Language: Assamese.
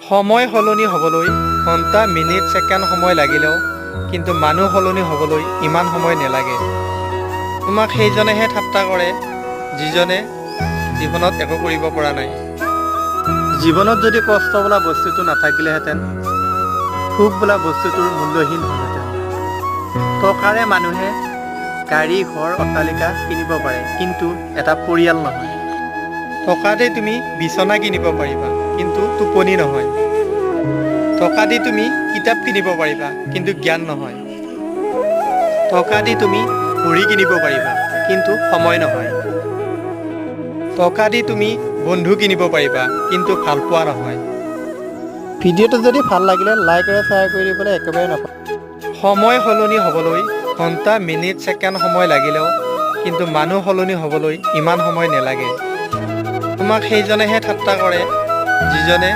সময় সলনি হ'বলৈ ঘণ্টা মিনিট ছেকেণ্ড সময় লাগিলেও কিন্তু মানুহ সলনি হ'বলৈ ইমান সময় নালাগে। তোমাক সেইজনেহে ঠাট্টা কৰে যিজনে জীৱনত একো কৰিব পৰা নাই। জীৱনত যদি কষ্ট বোলা বস্তুটো নাথাকিলেহেঁতেন, সুখ বোলা বস্তুটোৰ মূল্যহীন হ'লহেঁতেন। টকাৰে মানুহে গাড়ী, ঘৰ, অট্টালিকা কিনিব পাৰে, কিন্তু এটা পৰিয়াল নহয়। টকাতে তুমি বিচনা কিনিব পাৰিবা, কিন্তু টোপনি নহয়। টকা দি তুমি কিতাপ কিনিব পাৰিবা, কিন্তু জ্ঞান নহয়। টকা দি তুমি ঘড়ী কিনিব পাৰিবা, কিন্তু সময় নহয়। টকা দি তুমি বন্ধু কিনিব পাৰিবা, কিন্তু ভাল পোৱা নহয়। ভিডিঅ'টো যদি ভাল লাগিলে লাইক আৰু শ্বেয়াৰ কৰি দিবলৈ একেবাৰে নাপাহৰিবা। সময় সলনি হ'বলৈ ঘণ্টা মিনিট ছেকেণ্ড সময় লাগিলেও কিন্তু মানুহ সলনি হ'বলৈ ইমান সময় নালাগে। তোমাক সেইজনেহে ঠাট্টা কৰে যিজনে